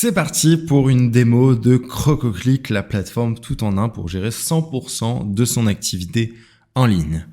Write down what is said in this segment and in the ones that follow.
C'est parti pour une démo de Crococlick, la plateforme tout en un pour gérer 100% de son activité en ligne.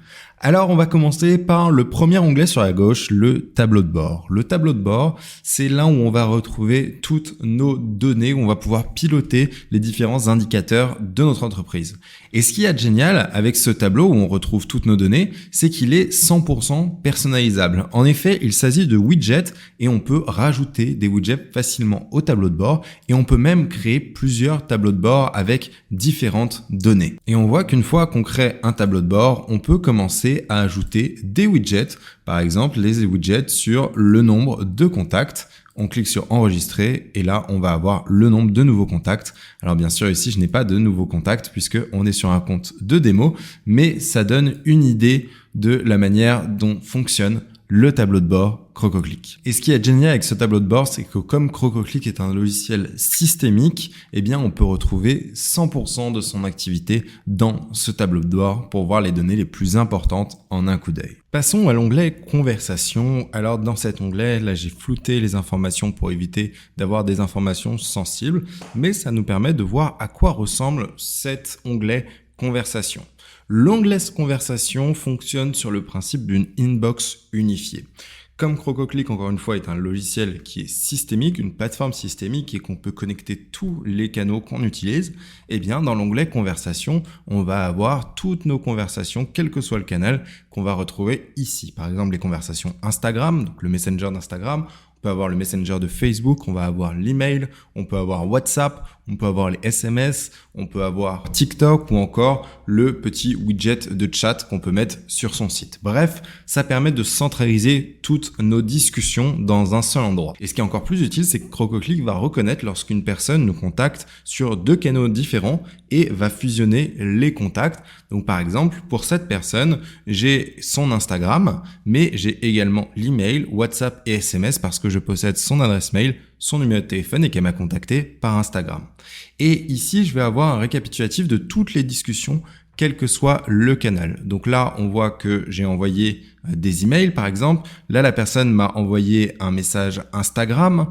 Alors, on va commencer par le premier onglet sur la gauche, le tableau de bord. Le tableau de bord, c'est là où on va retrouver toutes nos données, où on va pouvoir piloter les différents indicateurs de notre entreprise. Et ce qu'il y a de génial avec ce tableau où on retrouve toutes nos données, c'est qu'il est 100% personnalisable. En effet, il s'agit de widgets et on peut rajouter des widgets facilement au tableau de bord et on peut même créer plusieurs tableaux de bord avec différentes données. Et on voit qu'une fois qu'on crée un tableau de bord, on peut commencer à ajouter des widgets, par exemple les widgets sur le nombre de contacts. On clique sur enregistrer et là on va avoir le nombre de nouveaux contacts. Alors bien sûr ici je n'ai pas de nouveaux contacts puisque on est sur un compte de démo, mais ça donne une idée de la manière dont fonctionne le tableau de bord Crococlick. Et ce qui est génial avec ce tableau de bord, c'est que comme Crococlick est un logiciel systémique, eh bien on peut retrouver 100% de son activité dans ce tableau de bord pour voir les données les plus importantes en un coup d'œil. Passons à l'onglet conversation. Alors dans cet onglet, là j'ai flouté les informations pour éviter d'avoir des informations sensibles, mais ça nous permet de voir à quoi ressemble cet onglet conversation. L'onglet conversation fonctionne sur le principe d'une inbox unifiée. Comme Crococlick, encore une fois, est un logiciel qui est systémique, une plateforme systémique et qu'on peut connecter tous les canaux qu'on utilise, eh bien, dans l'onglet conversation, on va avoir toutes nos conversations, quel que soit le canal, qu'on va retrouver ici. Par exemple, les conversations Instagram, donc le Messenger d'Instagram. On peut avoir le Messenger de Facebook, on va avoir l'email, on peut avoir WhatsApp, on peut avoir les SMS, on peut avoir TikTok ou encore le petit widget de chat qu'on peut mettre sur son site. Bref, ça permet de centraliser toutes nos discussions dans un seul endroit. Et ce qui est encore plus utile, c'est que Crococlick va reconnaître lorsqu'une personne nous contacte sur deux canaux différents et va fusionner les contacts. Donc par exemple, pour cette personne, j'ai son Instagram, mais j'ai également l'email, WhatsApp et SMS parce que je possède son adresse mail, son numéro de téléphone et qu'elle m'a contacté par Instagram. Et ici, je vais avoir un récapitulatif de toutes les discussions, quel que soit le canal. Donc là, on voit que j'ai envoyé des emails, par exemple. Là, la personne m'a envoyé un message Instagram.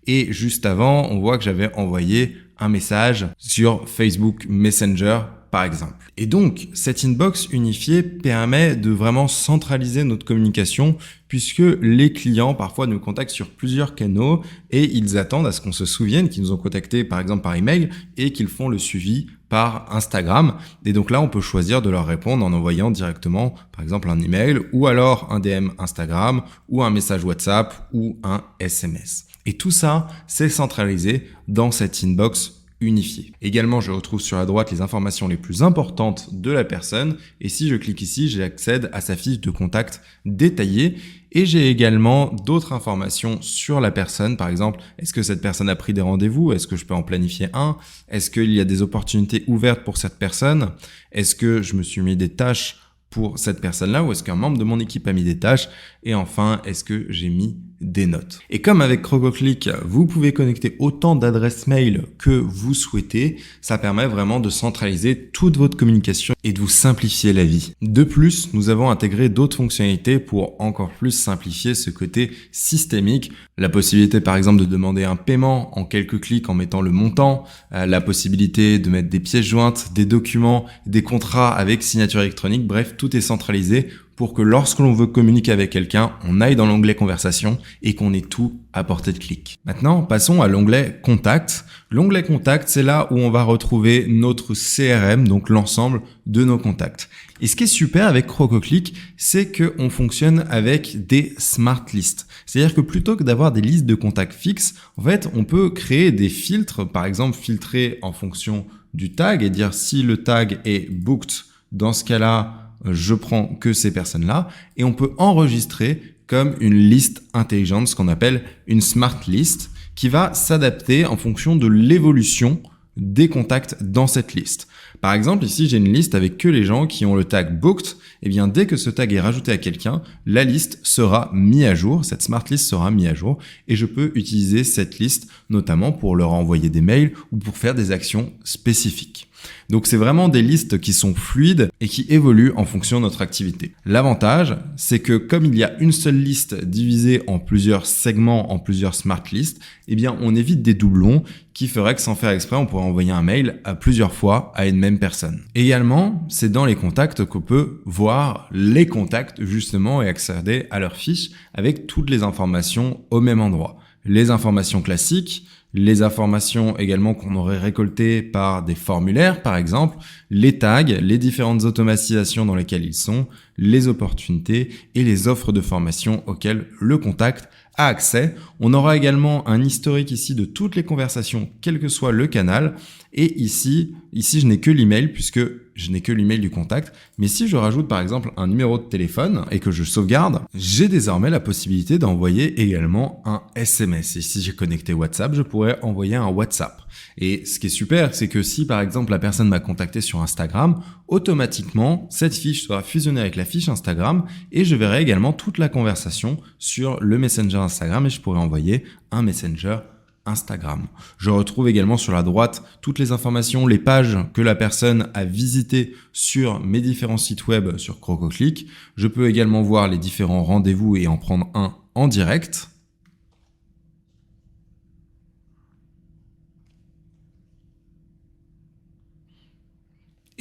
Et juste avant, on voit que j'avais envoyé un message sur Facebook Messenger, par exemple. Et donc, cette inbox unifiée permet de vraiment centraliser notre communication puisque les clients parfois nous contactent sur plusieurs canaux et ils attendent à ce qu'on se souvienne qu'ils nous ont contactés par exemple par email et qu'ils font le suivi par Instagram. Et donc là, on peut choisir de leur répondre en envoyant directement par exemple un email ou alors un DM Instagram ou un message WhatsApp ou un SMS. Et tout ça, c'est centralisé dans cette inbox unifié. Également, je retrouve sur la droite les informations les plus importantes de la personne et si je clique ici, j'accède à sa fiche de contact détaillée et j'ai également d'autres informations sur la personne. Par exemple, est-ce que cette personne a pris des rendez-vous? Est-ce que je peux en planifier un? Est-ce qu'il y a des opportunités ouvertes pour cette personne? Est-ce que je me suis mis des tâches pour cette personne-là ou est-ce qu'un membre de mon équipe a mis des tâches? Et enfin, est-ce que j'ai mis des notes? Et comme avec Crococlick, vous pouvez connecter autant d'adresses mail que vous souhaitez, ça permet vraiment de centraliser toute votre communication et de vous simplifier la vie. De plus, nous avons intégré d'autres fonctionnalités pour encore plus simplifier ce côté systémique. La possibilité par exemple de demander un paiement en quelques clics en mettant le montant, la possibilité de mettre des pièces jointes, des documents, des contrats avec signature électronique, bref, tout est centralisé pour que lorsque l'on veut communiquer avec quelqu'un, on aille dans l'onglet conversation et qu'on ait tout à portée de clic. Maintenant, passons à l'onglet contact. L'onglet contact, c'est là où on va retrouver notre CRM, donc l'ensemble de nos contacts. Et ce qui est super avec Crococlick, c'est qu'on fonctionne avec des smart lists. C'est-à-dire que plutôt que d'avoir des listes de contacts fixes, en fait, on peut créer des filtres, par exemple filtrer en fonction du tag et dire si le tag est booked, dans ce cas-là, je prends que ces personnes-là et on peut enregistrer comme une liste intelligente, ce qu'on appelle une smart list qui va s'adapter en fonction de l'évolution des contacts dans cette liste. Par exemple, ici, j'ai une liste avec que les gens qui ont le tag booked. Et bien, dès que ce tag est rajouté à quelqu'un, la liste sera mise à jour. Cette smart list sera mise à jour et je peux utiliser cette liste notamment pour leur envoyer des mails ou pour faire des actions spécifiques. Donc c'est vraiment des listes qui sont fluides et qui évoluent en fonction de notre activité. L'avantage, c'est que comme il y a une seule liste divisée en plusieurs segments, en plusieurs smart lists, eh bien on évite des doublons qui feraient que sans faire exprès, on pourrait envoyer un mail à plusieurs fois à une même personne. Également, c'est dans les contacts qu'on peut voir les contacts justement et accéder à leurs fiches avec toutes les informations au même endroit. Les informations classiques, les informations également qu'on aurait récoltées par des formulaires par exemple, les tags, les différentes automatisations dans lesquelles ils sont, les opportunités et les offres de formation auxquelles le contact a accès. On aura également un historique ici de toutes les conversations, quel que soit le canal. Et ici je n'ai que l'email puisque je n'ai que l'email du contact. Mais si je rajoute par exemple un numéro de téléphone et que je sauvegarde, j'ai désormais la possibilité d'envoyer également un SMS. Et si j'ai connecté WhatsApp, je pourrais envoyer un WhatsApp. Et ce qui est super, c'est que si par exemple la personne m'a contacté sur Instagram, automatiquement cette fiche sera fusionnée avec la fiche Instagram et je verrai également toute la conversation sur le Messenger Instagram et je pourrais envoyer un Messenger Instagram. Je retrouve également sur la droite toutes les informations, les pages que la personne a visitées sur mes différents sites web sur Crococlick. Je peux également voir les différents rendez-vous et en prendre un en direct.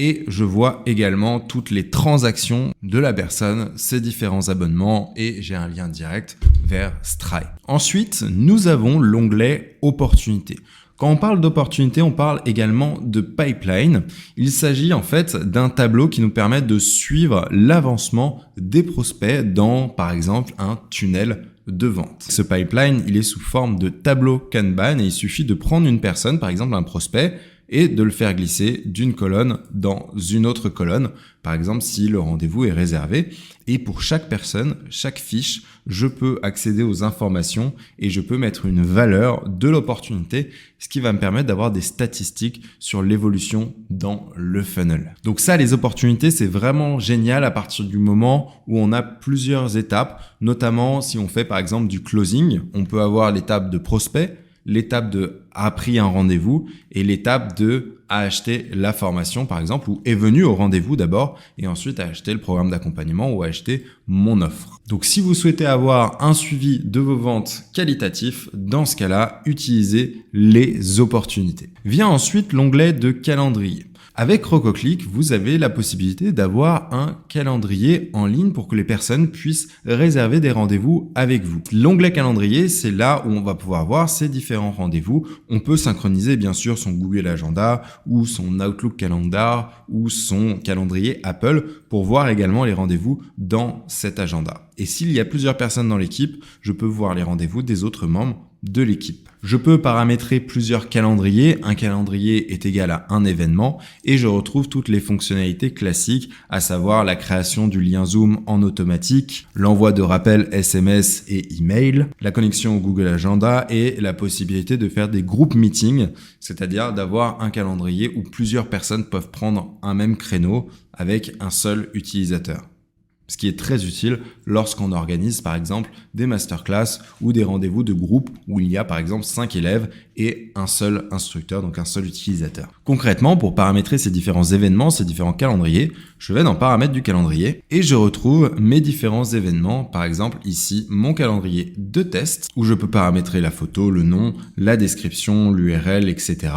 Et je vois également toutes les transactions de la personne, ses différents abonnements et j'ai un lien direct vers Stripe. Ensuite, nous avons l'onglet Opportunités. Quand on parle d'opportunités, on parle également de pipeline. Il s'agit en fait d'un tableau qui nous permet de suivre l'avancement des prospects dans, par exemple, un tunnel de vente. Ce pipeline, il est sous forme de tableau Kanban et il suffit de prendre une personne, par exemple un prospect, et de le faire glisser d'une colonne dans une autre colonne, par exemple si le rendez-vous est réservé. Et pour chaque personne, chaque fiche, je peux accéder aux informations et je peux mettre une valeur de l'opportunité, ce qui va me permettre d'avoir des statistiques sur l'évolution dans le funnel. Donc ça, les opportunités, c'est vraiment génial à partir du moment où on a plusieurs étapes, notamment si on fait par exemple du closing, on peut avoir l'étape de prospect, l'étape de a pris un rendez-vous et l'étape de a acheté la formation par exemple ou est venu au rendez-vous d'abord et ensuite a acheté le programme d'accompagnement ou a acheté mon offre. Donc si vous souhaitez avoir un suivi de vos ventes qualitatif, dans ce cas-là, utilisez les opportunités. Vient ensuite l'onglet de calendrier. Avec Crococlick, vous avez la possibilité d'avoir un calendrier en ligne pour que les personnes puissent réserver des rendez-vous avec vous. L'onglet calendrier, c'est là où on va pouvoir voir ces différents rendez-vous. On peut synchroniser bien sûr son Google Agenda ou son Outlook Calendar ou son calendrier Apple pour voir également les rendez-vous dans cet agenda. Et s'il y a plusieurs personnes dans l'équipe, je peux voir les rendez-vous des autres membres de l'équipe. Je peux paramétrer plusieurs calendriers. Un calendrier est égal à un événement et je retrouve toutes les fonctionnalités classiques, à savoir la création du lien Zoom en automatique, l'envoi de rappels SMS et email, la connexion au Google Agenda et la possibilité de faire des groupes meetings, c'est-à-dire d'avoir un calendrier où plusieurs personnes peuvent prendre un même créneau avec un seul utilisateur. Ce qui est très utile lorsqu'on organise par exemple des masterclass ou des rendez-vous de groupe où il y a par exemple 5 élèves et un seul instructeur, donc un seul utilisateur. Concrètement, pour paramétrer ces différents événements, ces différents calendriers, je vais dans paramètres du calendrier et je retrouve mes différents événements, par exemple ici mon calendrier de test où je peux paramétrer la photo, le nom, la description, l'URL, etc.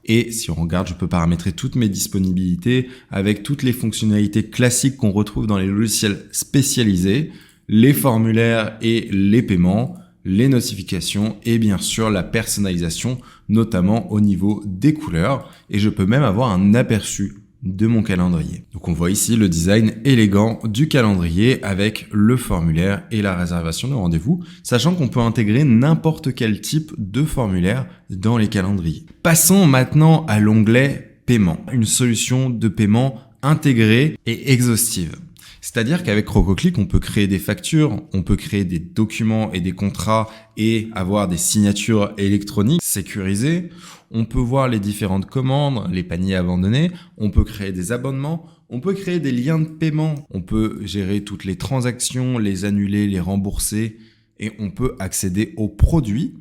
Et si on regarde, je peux paramétrer toutes mes disponibilités avec toutes les fonctionnalités classiques qu'on retrouve dans les logiciels spécialisés, les formulaires et les paiements, les notifications et bien sûr la personnalisation, notamment au niveau des couleurs. Et je peux même avoir un aperçu de mon calendrier. Donc on voit ici le design élégant du calendrier avec le formulaire et la réservation de rendez-vous, sachant qu'on peut intégrer n'importe quel type de formulaire dans les calendriers. Passons maintenant à l'onglet paiement, une solution de paiement intégrée et exhaustive. C'est-à-dire qu'avec Crococlick, on peut créer des factures, on peut créer des documents et des contrats et avoir des signatures électroniques sécurisées. On peut voir les différentes commandes, les paniers abandonnés. On peut créer des abonnements. On peut créer des liens de paiement. On peut gérer toutes les transactions, les annuler, les rembourser et on peut accéder aux produits.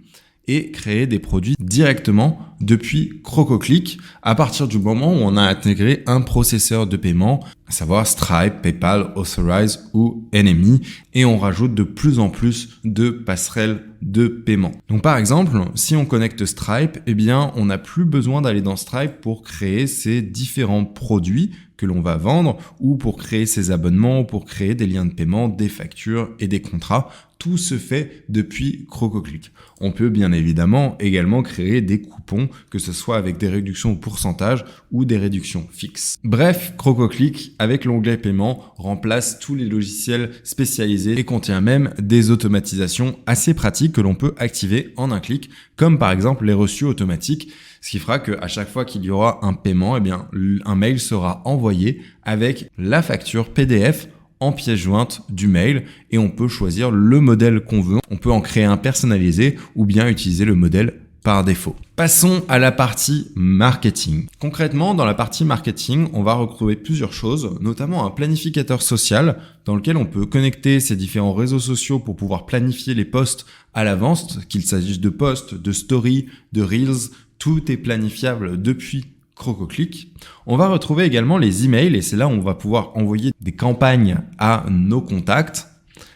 et créer des produits directement depuis Crococlick à partir du moment où on a intégré un processeur de paiement, à savoir Stripe, PayPal, Authorize ou NME, et on rajoute de plus en plus de passerelles de paiement. Donc par exemple, si on connecte Stripe, eh bien on n'a plus besoin d'aller dans Stripe pour créer ces différents produits que l'on va vendre ou pour créer ses abonnements, ou pour créer des liens de paiement, des factures et des contrats. Tout se fait depuis Crococlick. On peut bien évidemment également créer des coupons, que ce soit avec des réductions au pourcentage ou des réductions fixes. Bref, Crococlick, avec l'onglet paiement, remplace tous les logiciels spécialisés et contient même des automatisations assez pratiques que l'on peut activer en un clic, comme par exemple les reçus automatiques, ce qui fera qu'à chaque fois qu'il y aura un paiement, eh bien, un mail sera envoyé avec la facture PDF en pièce jointe du mail et on peut choisir le modèle qu'on veut. On peut en créer un personnalisé ou bien utiliser le modèle par défaut. Passons à la partie marketing. Concrètement, dans la partie marketing, on va retrouver plusieurs choses, notamment un planificateur social dans lequel on peut connecter ces différents réseaux sociaux pour pouvoir planifier les posts à l'avance, qu'il s'agisse de posts, de stories, de reels, tout est planifiable depuis Crococlick. On va retrouver également les emails et c'est là où on va pouvoir envoyer des campagnes à nos contacts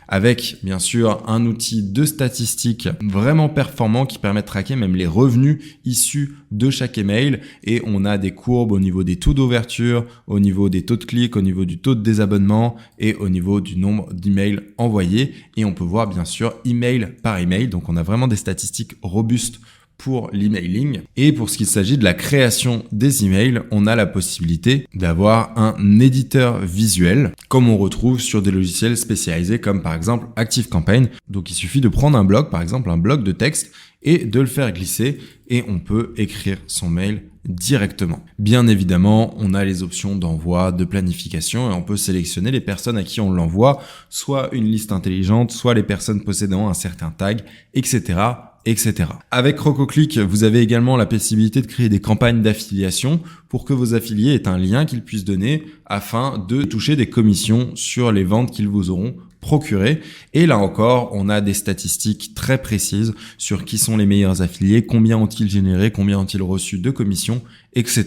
avec bien sûr un outil de statistiques vraiment performant qui permet de traquer même les revenus issus de chaque email et on a des courbes au niveau des taux d'ouverture, au niveau des taux de clics, au niveau du taux de désabonnement et au niveau du nombre d'emails envoyés et on peut voir bien sûr email par email. Donc on a vraiment des statistiques robustes pour l'emailing. Et pour ce qu'il s'agit de la création des emails, on a la possibilité d'avoir un éditeur visuel, comme on retrouve sur des logiciels spécialisés comme par exemple ActiveCampaign. Donc il suffit de prendre un blog, par exemple un blog de texte, et de le faire glisser et on peut écrire son mail directement. Bien évidemment, on a les options d'envoi, de planification et on peut sélectionner les personnes à qui on l'envoie, soit une liste intelligente, soit les personnes possédant un certain tag, etc. etc. Avec Crococlick, vous avez également la possibilité de créer des campagnes d'affiliation pour que vos affiliés aient un lien qu'ils puissent donner afin de toucher des commissions sur les ventes qu'ils vous auront procurées. Et là encore, on a des statistiques très précises sur qui sont les meilleurs affiliés, combien ont-ils généré, combien ont-ils reçu de commissions, etc.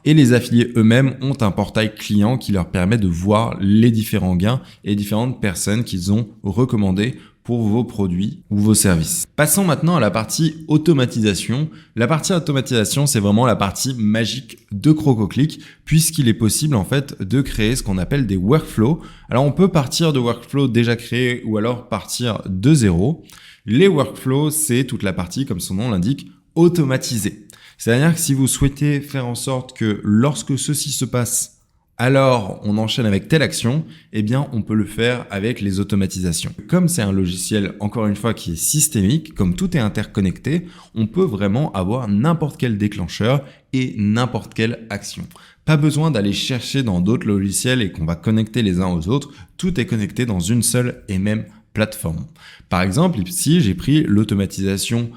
Et les affiliés eux-mêmes ont un portail client qui leur permet de voir les différents gains et les différentes personnes qu'ils ont recommandées pour vos produits ou vos services. Passons maintenant à la partie automatisation. La partie automatisation, c'est vraiment la partie magique de Crococlick puisqu'il est possible en fait de créer ce qu'on appelle des workflows. Alors on peut partir de workflows déjà créés ou alors partir de zéro. Les workflows, c'est toute la partie, comme son nom l'indique, automatisée. C'est-à-dire que si vous souhaitez faire en sorte que lorsque ceci se passe, alors on enchaîne avec telle action, eh bien on peut le faire avec les automatisations. Comme c'est un logiciel, encore une fois, qui est systémique, comme tout est interconnecté, on peut vraiment avoir n'importe quel déclencheur et n'importe quelle action. Pas besoin d'aller chercher dans d'autres logiciels et qu'on va connecter les uns aux autres, tout est connecté dans une seule et même plateforme. Par exemple, ici j'ai pris l'automatisation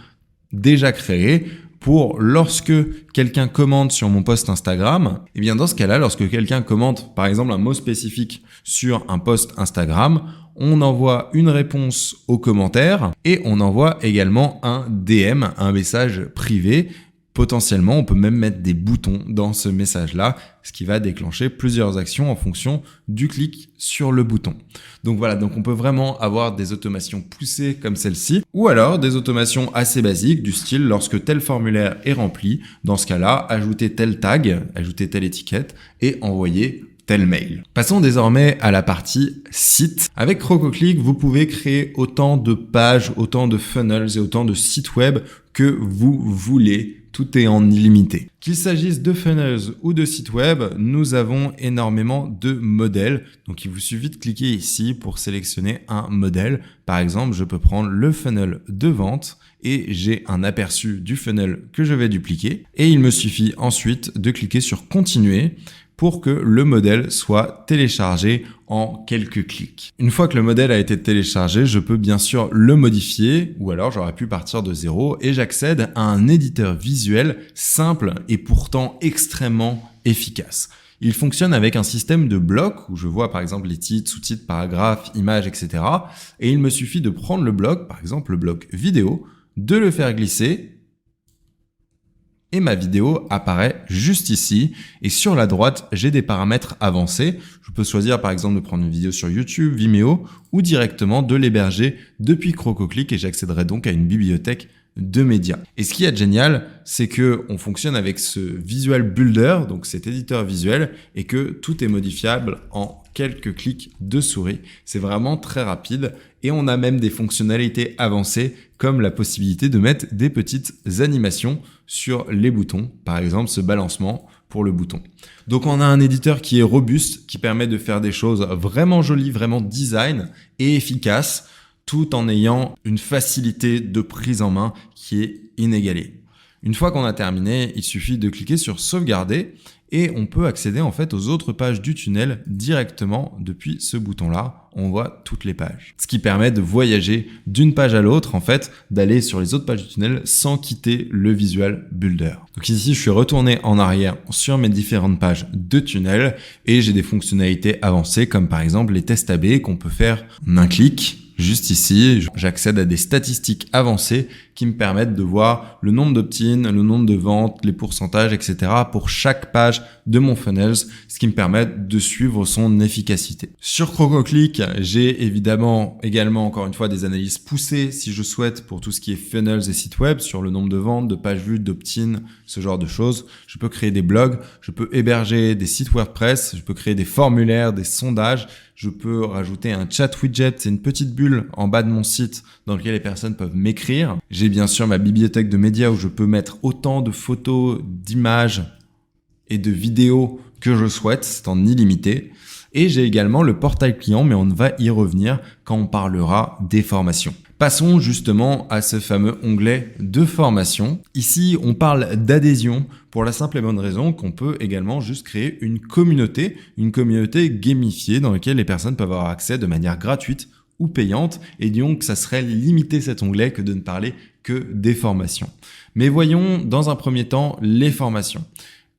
déjà créée, pour lorsque quelqu'un commente sur mon post Instagram, et bien dans ce cas-là, lorsque quelqu'un commente par exemple un mot spécifique sur un post Instagram, on envoie une réponse au commentaire et on envoie également un DM, un message privé. Potentiellement, on peut même mettre des boutons dans ce message-là, ce qui va déclencher plusieurs actions en fonction du clic sur le bouton. Donc voilà, donc on peut vraiment avoir des automations poussées comme celle-ci, ou alors des automations assez basiques du style lorsque tel formulaire est rempli, dans ce cas-là, ajouter tel tag, ajouter telle étiquette et envoyer tel mail. Passons désormais à la partie site. Avec Crococlick, vous pouvez créer autant de pages, autant de funnels et autant de sites web que vous voulez. Tout est en illimité. Qu'il s'agisse de funnels ou de sites web, nous avons énormément de modèles. Donc il vous suffit de cliquer ici pour sélectionner un modèle. Par exemple, je peux prendre le funnel de vente et j'ai un aperçu du funnel que je vais dupliquer. Et il me suffit ensuite de cliquer sur continuer pour que le modèle soit téléchargé en quelques clics. Une fois que le modèle a été téléchargé, je peux bien sûr le modifier ou alors j'aurais pu partir de zéro et j'accède à un éditeur visuel simple et pourtant extrêmement efficace. Il fonctionne avec un système de blocs où je vois par exemple les titres, sous-titres, paragraphes, images, etc. Et il me suffit de prendre le bloc, par exemple le bloc vidéo, de le faire glisser et ma vidéo apparaît juste ici. Et sur la droite, j'ai des paramètres avancés. Je peux choisir par exemple de prendre une vidéo sur YouTube, Vimeo ou directement de l'héberger depuis Crococlic et j'accéderai donc à une bibliothèque de médias. Et ce qui est génial, c'est que on fonctionne avec ce Visual Builder, donc cet éditeur visuel, et que tout est modifiable en quelques clics de souris. C'est vraiment très rapide et on a même des fonctionnalités avancées comme la possibilité de mettre des petites animations sur les boutons, par exemple ce balancement pour le bouton. Donc on a un éditeur qui est robuste, qui permet de faire des choses vraiment jolies, vraiment design et efficaces, tout en ayant une facilité de prise en main qui est inégalée. Une fois qu'on a terminé, il suffit de cliquer sur sauvegarder et on peut accéder en fait aux autres pages du tunnel directement depuis ce bouton-là. On voit toutes les pages. Ce qui permet de voyager d'une page à l'autre, en fait, d'aller sur les autres pages du tunnel sans quitter le Visual Builder. Donc ici, je suis retourné en arrière sur mes différentes pages de tunnel et j'ai des fonctionnalités avancées comme par exemple les tests AB qu'on peut faire en un clic. Juste ici, j'accède à des statistiques avancées qui me permettent de voir le nombre d'opt-in, le nombre de ventes, les pourcentages, etc. pour chaque page de mon funnels, ce qui me permet de suivre son efficacité. Sur Crococlic, j'ai évidemment également encore une fois des analyses poussées si je souhaite pour tout ce qui est funnels et sites web sur le nombre de ventes, de pages vues, d'opt-in, ce genre de choses. Je peux créer des blogs, je peux héberger des sites WordPress, je peux créer des formulaires, des sondages. Je peux rajouter un chat widget, c'est une petite bulle en bas de mon site dans lequel les personnes peuvent m'écrire. J'ai bien sûr ma bibliothèque de médias où je peux mettre autant de photos, d'images et de vidéos que je souhaite, c'est en illimité. Et j'ai également le portail client, mais on va y revenir quand on parlera des formations. Passons justement à ce fameux onglet de formation. Ici, on parle d'adhésion pour la simple et bonne raison qu'on peut également juste créer une communauté gamifiée dans laquelle les personnes peuvent avoir accès de manière gratuite ou payante. Et donc, ça serait limiter cet onglet que de ne parler que des formations. Mais voyons dans un premier temps les formations.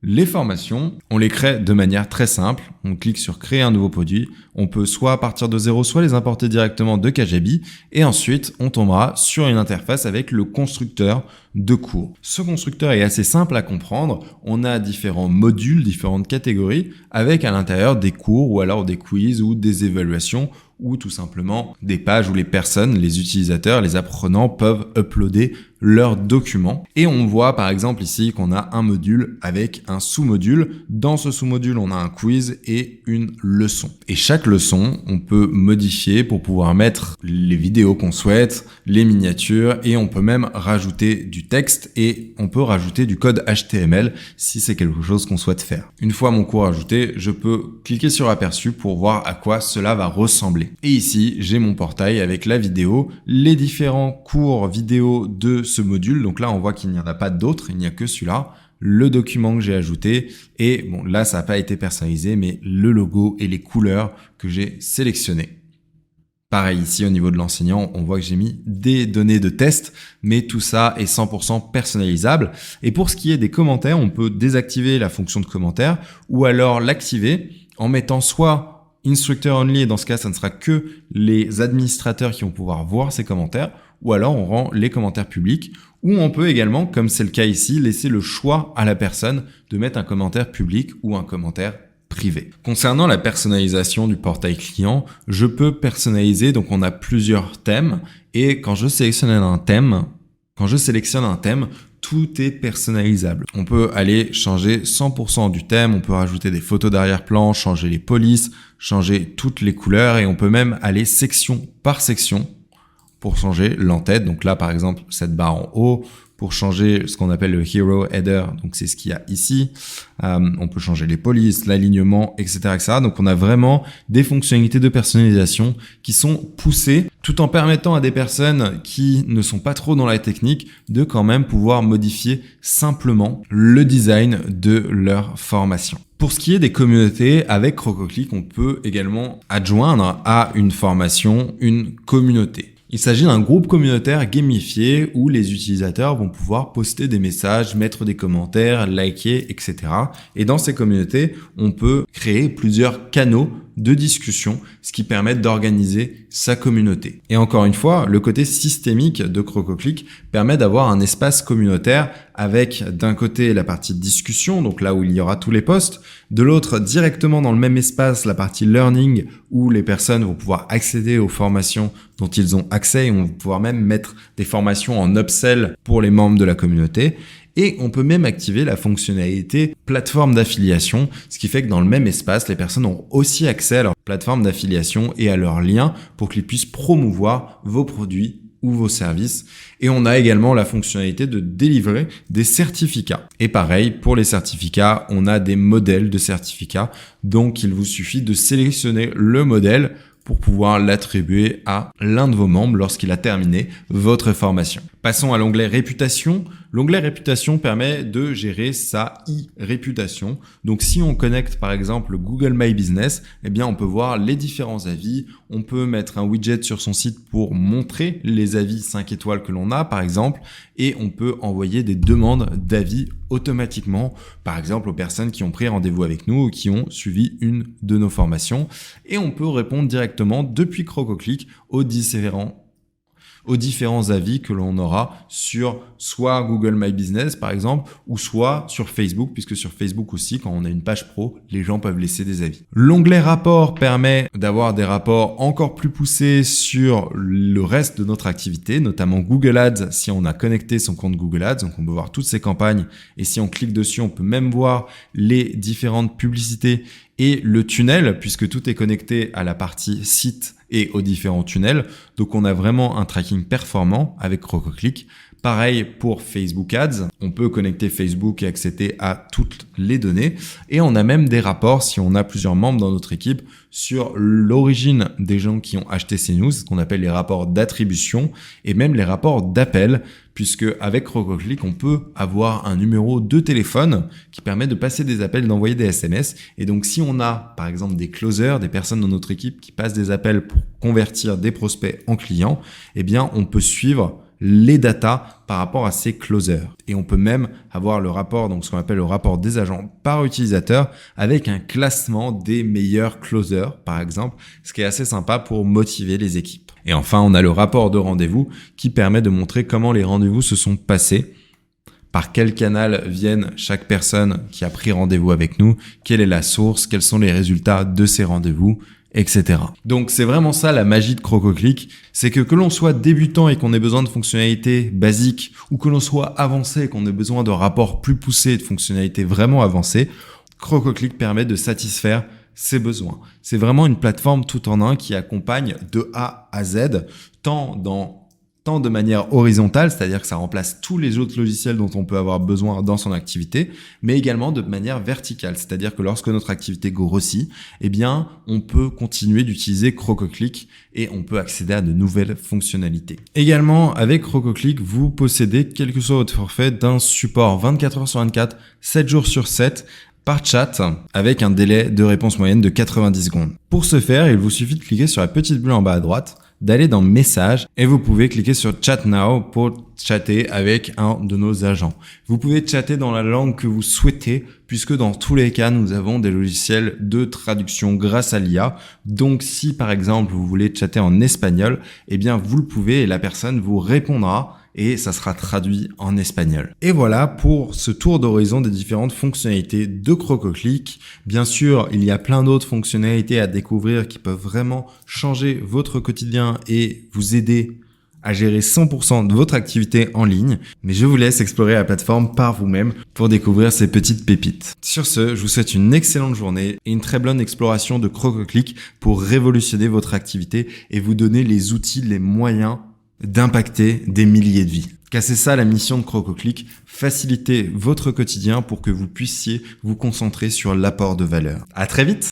Les formations, on les crée de manière très simple. On clique sur créer un nouveau produit. On peut soit partir de zéro, soit les importer directement de Kajabi. Et ensuite, on tombera sur une interface avec le constructeur de cours. Ce constructeur est assez simple à comprendre. On a différents modules, différentes catégories avec à l'intérieur des cours ou alors des quiz ou des évaluations ou tout simplement des pages où les personnes, les utilisateurs, les apprenants peuvent uploader leurs documents. Et on voit par exemple ici qu'on a un module avec un sous-module. Dans ce sous-module, on a un quiz et une leçon. Et chaque leçon, on peut modifier pour pouvoir mettre les vidéos qu'on souhaite, les miniatures et on peut même rajouter du texte et on peut rajouter du code HTML si c'est quelque chose qu'on souhaite faire. Une fois mon cours ajouté, je peux cliquer sur aperçu pour voir à quoi cela va ressembler. Et ici, j'ai mon portail avec la vidéo, les différents cours vidéo de ce module. Donc là, on voit qu'il n'y en a pas d'autres, il n'y a que celui-là. Le document que j'ai ajouté et bon, là, ça n'a pas été personnalisé, mais le logo et les couleurs que j'ai sélectionnées. Pareil ici au niveau de l'enseignant, on voit que j'ai mis des données de test, mais tout ça est 100% personnalisable. Et pour ce qui est des commentaires, on peut désactiver la fonction de commentaire ou alors l'activer en mettant soit Instructor Only, et dans ce cas, ça ne sera que les administrateurs qui vont pouvoir voir ces commentaires, ou alors on rend les commentaires publics, ou on peut également, comme c'est le cas ici, laisser le choix à la personne de mettre un commentaire public ou un commentaire privé. Concernant la personnalisation du portail client, je peux personnaliser, donc on a plusieurs thèmes, et quand je sélectionne un thème, tout est personnalisable. On peut aller changer 100% du thème, on peut rajouter des photos d'arrière-plan, changer les polices, changer toutes les couleurs et on peut même aller section par section pour changer l'entête. Donc là, par exemple, cette barre en haut, pour changer ce qu'on appelle le Hero Header, donc c'est ce qu'il y a ici. On peut changer les polices, l'alignement, etc., etc. Donc on a vraiment des fonctionnalités de personnalisation qui sont poussées tout en permettant à des personnes qui ne sont pas trop dans la technique de quand même pouvoir modifier simplement le design de leur formation. Pour ce qui est des communautés, avec Crococlic, on peut également adjoindre à une formation une communauté. Il s'agit d'un groupe communautaire gamifié où les utilisateurs vont pouvoir poster des messages, mettre des commentaires, liker, etc. Et dans ces communautés, on peut créer plusieurs canaux de discussion, ce qui permet d'organiser sa communauté. Et encore une fois, le côté systémique de Crococlick permet d'avoir un espace communautaire avec d'un côté la partie discussion, donc là où il y aura tous les posts, de l'autre directement dans le même espace la partie learning où les personnes vont pouvoir accéder aux formations dont ils ont accès et on va pouvoir même mettre des formations en upsell pour les membres de la communauté. Et on peut même activer la fonctionnalité plateforme d'affiliation, ce qui fait que dans le même espace, les personnes ont aussi accès à leur plateforme d'affiliation et à leurs liens pour qu'ils puissent promouvoir vos produits ou vos services. Et on a également la fonctionnalité de délivrer des certificats. Et pareil, pour les certificats, on a des modèles de certificats. Donc, il vous suffit de sélectionner le modèle pour pouvoir l'attribuer à l'un de vos membres lorsqu'il a terminé votre formation. Passons à l'onglet réputation. L'onglet réputation permet de gérer sa e-réputation. Donc si on connecte par exemple Google My Business, eh bien on peut voir les différents avis. On peut mettre un widget sur son site pour montrer les avis 5 étoiles que l'on a par exemple. Et on peut envoyer des demandes d'avis automatiquement, par exemple aux personnes qui ont pris rendez-vous avec nous ou qui ont suivi une de nos formations. Et on peut répondre directement depuis Crococlick aux différents avis que l'on aura sur soit Google My Business par exemple ou soit sur Facebook, puisque sur Facebook aussi quand on a une page pro, les gens peuvent laisser des avis. L'onglet rapport permet d'avoir des rapports encore plus poussés sur le reste de notre activité, notamment Google Ads si on a connecté son compte Google Ads, donc on peut voir toutes ses campagnes et si on clique dessus, on peut même voir les différentes publicités et le tunnel puisque tout est connecté à la partie site et aux différents tunnels. Donc on a vraiment un tracking performant avec Crococlick. Pareil pour Facebook Ads, on peut connecter Facebook et accéder à toutes les données. Et on a même des rapports si on a plusieurs membres dans notre équipe sur l'origine des gens qui ont acheté ces news, ce qu'on appelle les rapports d'attribution et même les rapports d'appel, puisque avec Crococlick, on peut avoir un numéro de téléphone qui permet de passer des appels, d'envoyer des SMS. Et donc, si on a, par exemple, des closers, des personnes dans notre équipe qui passent des appels pour convertir des prospects en clients, eh bien, on peut suivre les datas par rapport à ces closers. Et on peut même avoir le rapport, donc ce qu'on appelle le rapport des agents par utilisateur avec un classement des meilleurs closers, par exemple, ce qui est assez sympa pour motiver les équipes. Et enfin, on a le rapport de rendez-vous qui permet de montrer comment les rendez-vous se sont passés, par quel canal viennent chaque personne qui a pris rendez-vous avec nous, quelle est la source, quels sont les résultats de ces rendez-vous, etc. Donc c'est vraiment ça la magie de Crococlick, c'est que l'on soit débutant et qu'on ait besoin de fonctionnalités basiques ou que l'on soit avancé et qu'on ait besoin de rapports plus poussés et de fonctionnalités vraiment avancées, Crococlick permet de satisfaire ses besoins. C'est vraiment une plateforme tout en un qui accompagne de A à Z, tant de manière horizontale, c'est-à-dire que ça remplace tous les autres logiciels dont on peut avoir besoin dans son activité, mais également de manière verticale, c'est-à-dire que lorsque notre activité grossit, eh bien, on peut continuer d'utiliser Crococlick et on peut accéder à de nouvelles fonctionnalités. Également, avec Crococlick, vous possédez, quel que soit votre forfait, d'un support 24 heures sur 24, 7 jours sur 7, par chat avec un délai de réponse moyenne de 90 secondes. Pour ce faire, il vous suffit de cliquer sur la petite bulle en bas à droite, d'aller dans Messages et vous pouvez cliquer sur Chat Now pour chatter avec un de nos agents. Vous pouvez chatter dans la langue que vous souhaitez puisque dans tous les cas, nous avons des logiciels de traduction grâce à l'IA. Donc si par exemple vous voulez chatter en espagnol, eh bien vous le pouvez et la personne vous répondra et ça sera traduit en espagnol. Et voilà pour ce tour d'horizon des différentes fonctionnalités de Crococlick. Bien sûr, il y a plein d'autres fonctionnalités à découvrir qui peuvent vraiment changer votre quotidien et vous aider à gérer 100% de votre activité en ligne. Mais je vous laisse explorer la plateforme par vous-même pour découvrir ces petites pépites. Sur ce, je vous souhaite une excellente journée et une très bonne exploration de Crococlick pour révolutionner votre activité et vous donner les outils, les moyens d'impacter des milliers de vies. Car c'est ça la mission de Crococlick, faciliter votre quotidien pour que vous puissiez vous concentrer sur l'apport de valeur. À très vite!